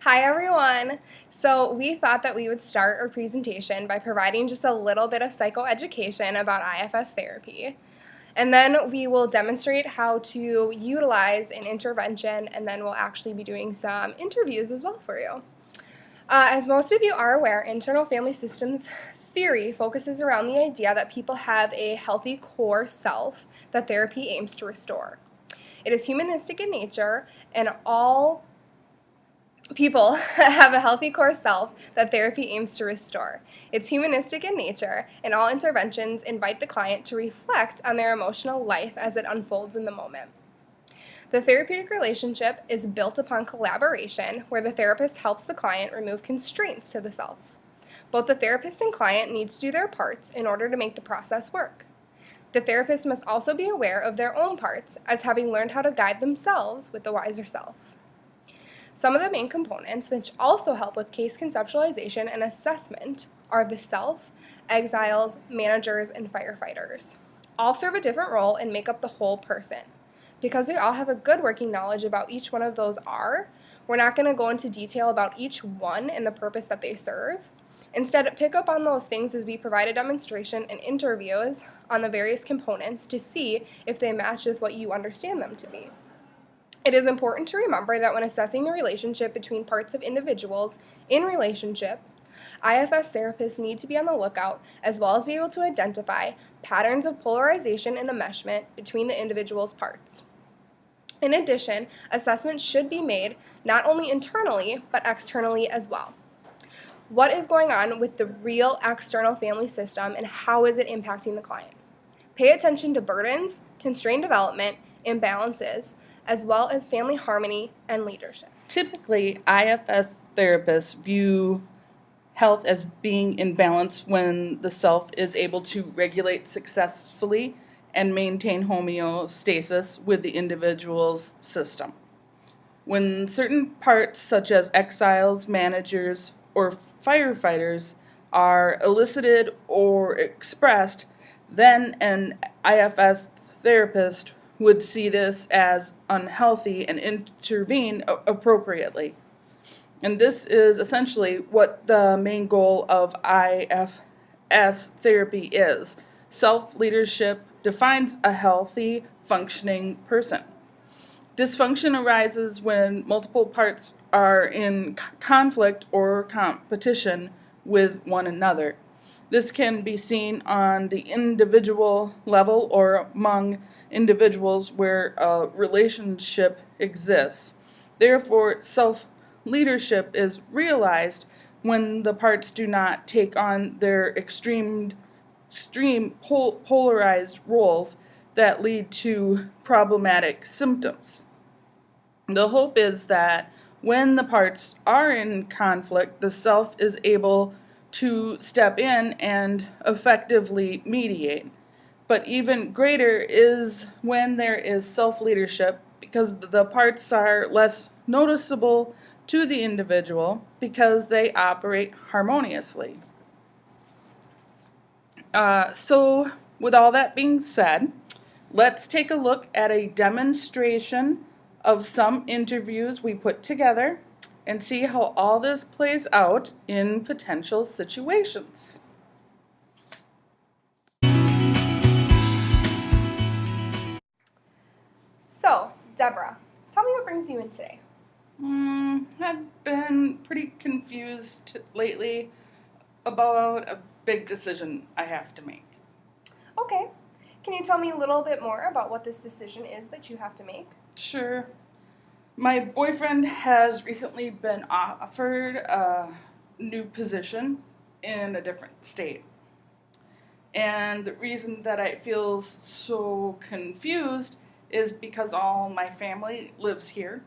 Hi everyone! So we thought that we would start our presentation by providing just a little bit of psychoeducation about IFS therapy. And then we will demonstrate how to utilize an intervention, and then we'll actually be doing some interviews as well for you. As most of you are aware, internal family systems theory focuses around the idea that people have a healthy core self that therapy aims to restore. It is humanistic in nature, and all people have a healthy core self that therapy aims to restore. It's humanistic in nature, and all interventions invite the client to reflect on their emotional life as it unfolds in the moment. The therapeutic relationship is built upon collaboration, where the therapist helps the client remove constraints to the self. Both the therapist and client need to do their parts in order to make the process work. The therapist must also be aware of their own parts, as having learned how to guide themselves with the wiser self. Some of the main components, which also help with case conceptualization and assessment, are the self, exiles, managers, and firefighters. All serve a different role and make up the whole person. Because we all have a good working knowledge about each one of those we're not going to go into detail about each one and the purpose that they serve. Instead, pick up on those things as we provide a demonstration and interviews on the various components to see if they match with what you understand them to be. It is important to remember that when assessing the relationship between parts of individuals in relationship, IFS therapists need to be on the lookout as well as be able to identify patterns of polarization and enmeshment between the individual's parts. In addition, assessments should be made not only internally but externally as well. What is going on with the real external family system and how is it impacting the client? Pay attention to burdens, constrained development, imbalances, as well as family harmony and leadership. Typically, IFS therapists view health as being in balance when the self is able to regulate successfully and maintain homeostasis with the individual's system. When certain parts, such as exiles, managers, or firefighters, are elicited or expressed, then an IFS therapist would see this as unhealthy and intervene appropriately. And this is essentially what the main goal of IFS therapy is. Self-leadership defines a healthy, functioning person. Dysfunction arises when multiple parts are in conflict or competition with one another. This can be seen on the individual level or among individuals where a relationship exists. Therefore, self-leadership is realized when the parts do not take on their extreme polarized roles that lead to problematic symptoms. The hope is that when the parts are in conflict, the self is able to step in and effectively mediate. But even greater is when there is self-leadership, because the parts are less noticeable to the individual because they operate harmoniously. So with all that being said, let's take a look at a demonstration of some interviews we put together and see how all this plays out in potential situations. So, Deborah, tell me what brings you in today. I've been pretty confused lately about a big decision I have to make. Okay. Can you tell me a little bit more about what this decision is that you have to make? Sure. My boyfriend has recently been offered a new position in a different state. And the reason that I feel so confused is because all my family lives here.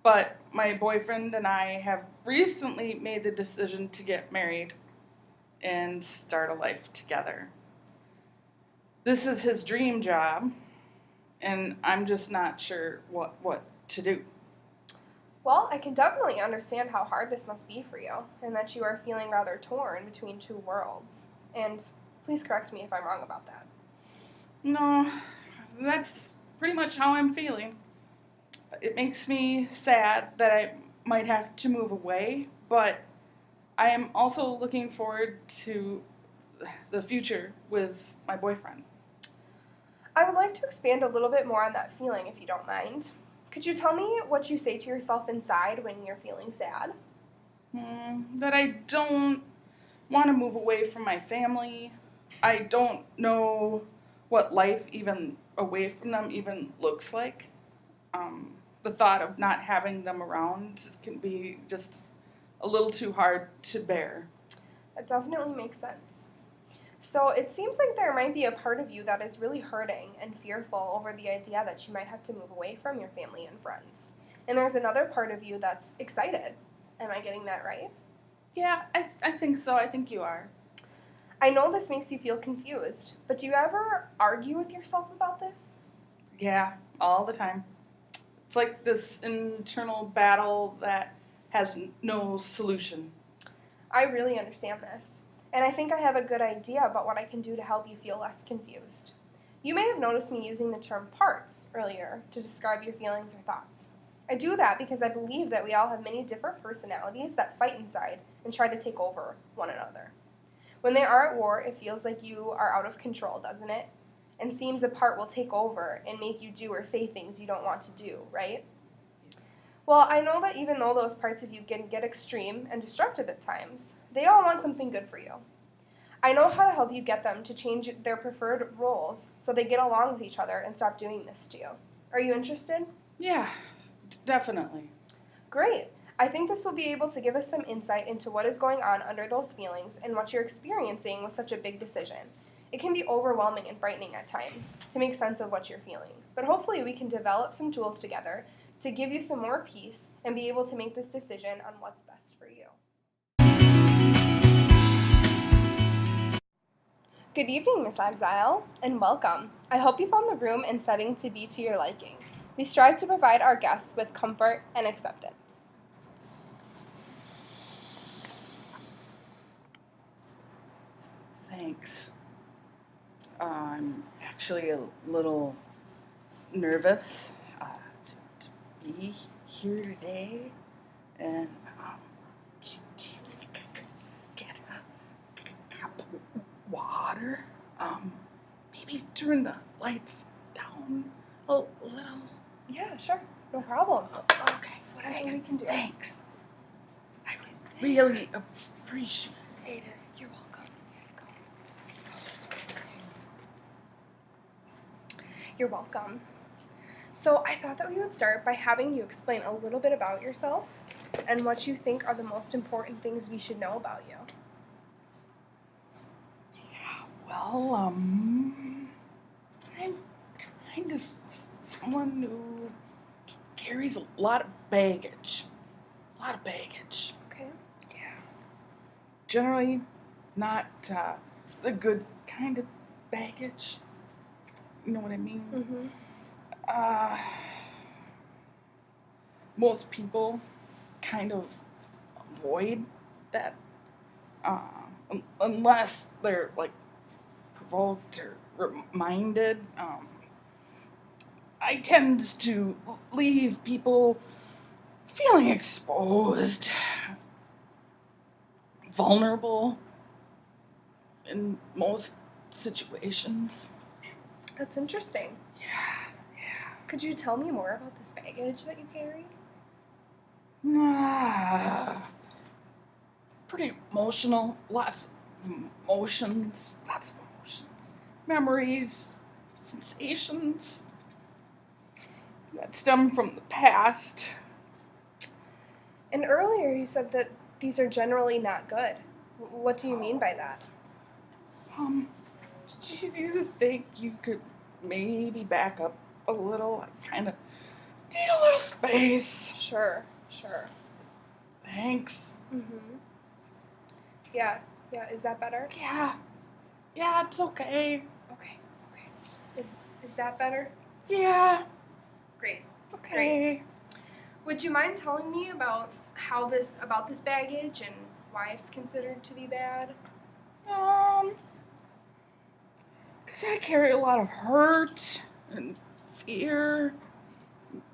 But my boyfriend and I have recently made the decision to get married and start a life together. This is his dream job, and I'm just not sure what to do. Well, I can definitely understand how hard this must be for you, and that you are feeling rather torn between two worlds. And please correct me if I'm wrong about that. No, that's pretty much how I'm feeling. It makes me sad that I might have to move away, but I am also looking forward to the future with my boyfriend. I would like to expand a little bit more on that feeling if you don't mind. Could you tell me what you say to yourself inside when you're feeling sad? That I don't want to move away from my family. I don't know what life even away from them even looks like. The thought of not having them around can be just a little too hard to bear. That definitely makes sense. So it seems like there might be a part of you that is really hurting and fearful over the idea that you might have to move away from your family and friends. And there's another part of you that's excited. Am I getting that right? Yeah, I think so. I think you are. I know this makes you feel confused, but do you ever argue with yourself about this? Yeah, all the time. It's like this internal battle that has no solution. I really understand this, and I think I have a good idea about what I can do to help you feel less confused. You may have noticed me using the term parts earlier to describe your feelings or thoughts. I do that because I believe that we all have many different personalities that fight inside and try to take over one another. When they are at war, it feels like you are out of control, doesn't it? And seems a part will take over and make you do or say things you don't want to do, right? Well, I know that even though those parts of you can get extreme and destructive at times, they all want something good for you. I know how to help you get them to change their preferred roles so they get along with each other and stop doing this to you. Are you interested? Yeah, definitely. Great. I think this will be able to give us some insight into what is going on under those feelings and what you're experiencing with such a big decision. It can be overwhelming and frightening at times to make sense of what you're feeling, but hopefully we can develop some tools together to give you some more peace and be able to make this decision on what's best for you. Good evening, Miss Exile, and welcome. I hope you found the room and setting to be to your liking. We strive to provide our guests with comfort and acceptance. Thanks. I'm actually a little nervous to be here today, and do you think I could get a cup of water? Maybe turn the lights down a little. Yeah, sure. No problem. Okay, Whatever we can do. Thanks. I really appreciate it. You're welcome. Here you go. You're welcome. So I thought that we would start by having you explain a little bit about yourself and what you think are the most important things we should know about you. Yeah, well, I'm kind of someone who carries a lot of baggage. Okay. Yeah. Generally, not the good kind of baggage. You know what I mean? Mm-hmm. Most people kind of avoid that unless they're like provoked or reminded. I tend to leave people feeling exposed, vulnerable in most situations. That's interesting. Yeah. Could you tell me more about this baggage that you carry? Pretty emotional, lots of emotions, memories, sensations that stem from the past. And earlier you said that these are generally not good. What do you mean by that? Do you think you could maybe back up a little? I kind of need a little space. Sure. Thanks. Mm-hmm. Yeah, is that better? Yeah, it's okay. Okay. Is that better? Yeah, Great. okay. Would you mind telling me about this baggage and why it's considered to be bad? Because I carry a lot of hurt and fear,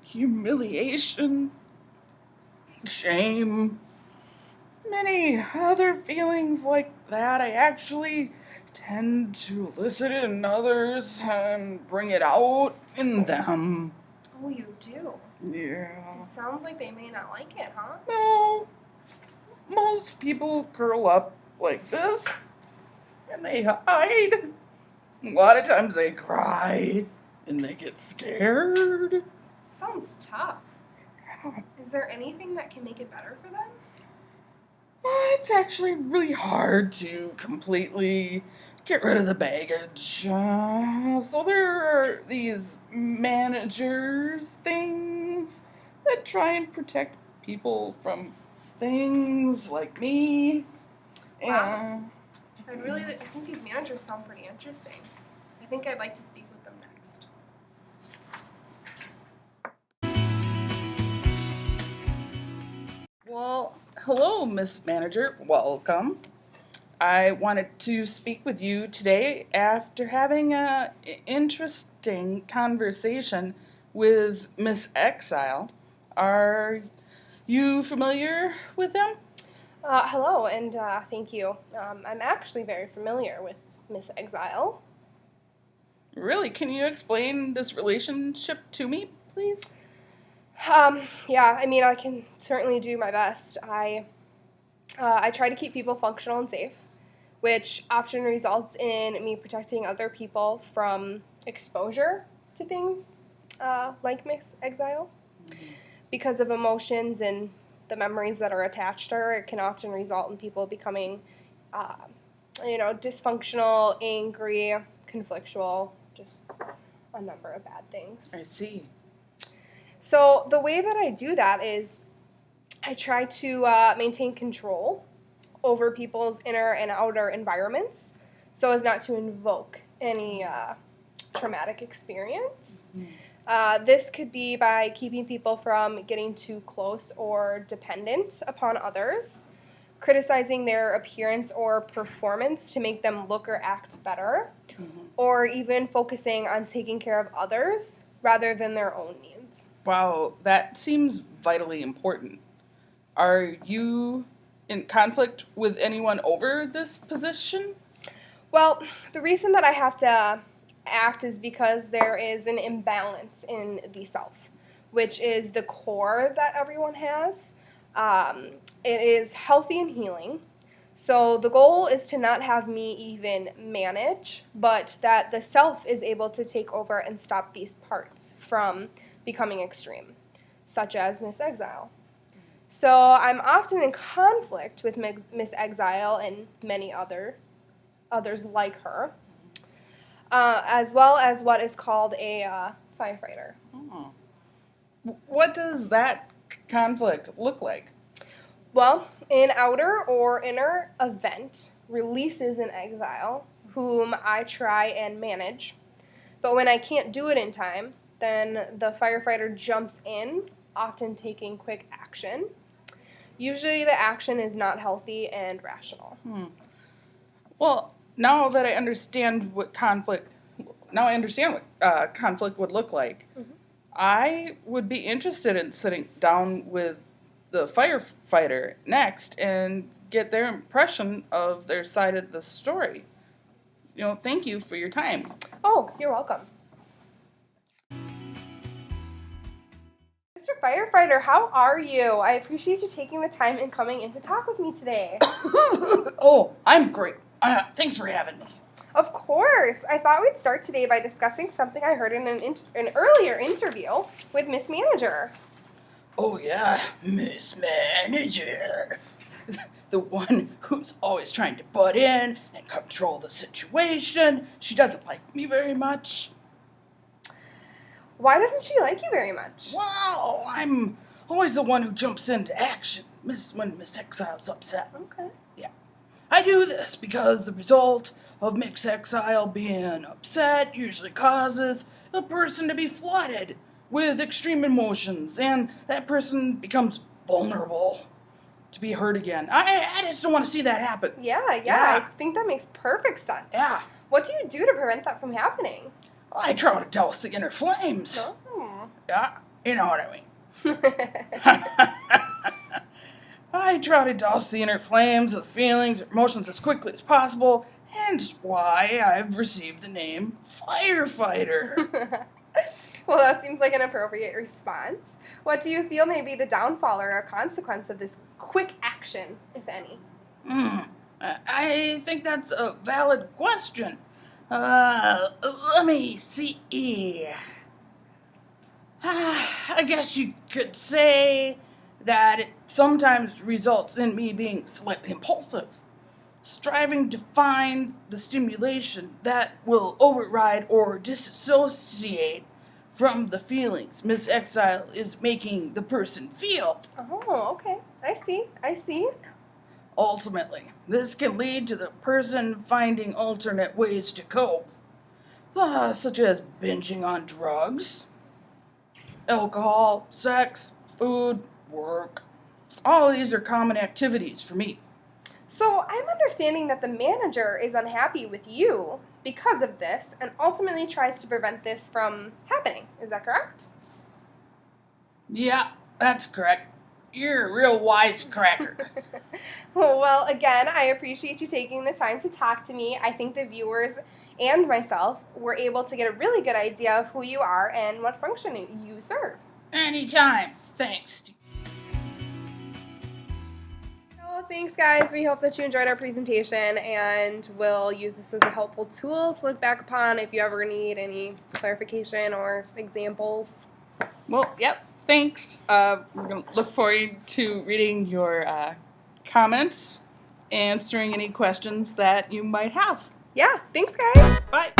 humiliation, shame, many other feelings like that. I actually tend to elicit it in others and bring it out in them. Oh, you do? Yeah. It sounds like they may not like it, huh? No, most people curl up like this and they hide. A lot of times they cry and they get scared. Sounds tough. Is there anything that can make it better for them? It's actually really hard to completely get rid of the baggage. So there are these managers things that try and protect people from things like me. Wow. I think these managers sound pretty interesting. I think I'd like to speak with them next. Well, hello, Miss Manager. Welcome. I wanted to speak with you today after having a interesting conversation with Miss Exile. Are you familiar with them? Hello, and thank you. I'm actually very familiar with Miss Exile. Really? Can you explain this relationship to me, please? Yeah, I mean, I can certainly do my best. I try to keep people functional and safe, which often results in me protecting other people from exposure to things like Miss Exile. Because of emotions and the memories that are attached to her, it can often result in people becoming, dysfunctional, angry, conflictual, just a number of bad things. I see. So the way that I do that is I try to maintain control over people's inner and outer environments so as not to invoke any traumatic experience. This could be by keeping people from getting too close or dependent upon others, criticizing their appearance or performance to make them look or act better, or even focusing on taking care of others rather than their own needs. Wow, that seems vitally important. Are you in conflict with anyone over this position? Well, the reason that I have to act is because there is an imbalance in the self, which is the core that everyone has. It is healthy and healing. So the goal is to not have me even manage, but that the self is able to take over and stop these parts from becoming extreme, such as Miss Exile. So I'm often in conflict with Miss Exile and many others like her, as well as what is called a firefighter. Oh. What does that conflict look like? Well, an outer or inner event releases an exile, whom I try and manage. But when I can't do it in time, then the firefighter jumps in, often taking quick action. Usually the action is not healthy and rational. Well, now that I understand what conflict would look like, I would be interested in sitting down with the firefighter next and get their impression of their side of the story. Thank you for your time. Oh, you're welcome. Mr. Firefighter, how are you? I appreciate you taking the time and coming in to talk with me today. Oh, I'm great. Thanks for having me. Of course. I thought we'd start today by discussing something I heard in an earlier interview with Miss Manager. Oh, yeah, Miss Manager. The one who's always trying to butt in and control the situation. She doesn't like me very much. Why doesn't she like you very much? Well, I'm always the one who jumps into action when Miss Exile's upset. Okay. Yeah. I do this because the result of Miss Exile being upset usually causes the person to be flooded with extreme emotions, and that person becomes vulnerable to be hurt again. I just don't want to see that happen. Yeah, I think that makes perfect sense. Yeah. What do you do to prevent that from happening? I try to douse the inner flames. Oh. Yeah, you know what I mean. I try to douse the inner flames of the feelings or emotions as quickly as possible, hence why I've received the name firefighter. Well, that seems like an appropriate response. What do you feel may be the downfall or a consequence of this quick action, if any? I think that's a valid question. Let me see. I guess you could say that it sometimes results in me being slightly impulsive, striving to find the stimulation that will override or disassociate from the feelings Miss Exile is making the person feel. Oh, okay. I see. Ultimately, this can lead to the person finding alternate ways to cope, such as binging on drugs, alcohol, sex, food, work. All of these are common activities for me. So I'm understanding that the manager is unhappy with you because of this and ultimately tries to prevent this from happening. Is that correct? Yeah, that's correct. You're a real wisecracker. Well, again, I appreciate you taking the time to talk to me. I think the viewers and myself were able to get a really good idea of who you are and what function you serve. Anytime. Thanks. So thanks, guys. We hope that you enjoyed our presentation and will use this as a helpful tool to look back upon if you ever need any clarification or examples. Well, yep. Thanks. We're going to look forward to reading your comments, answering any questions that you might have. Yeah, thanks, guys. Bye.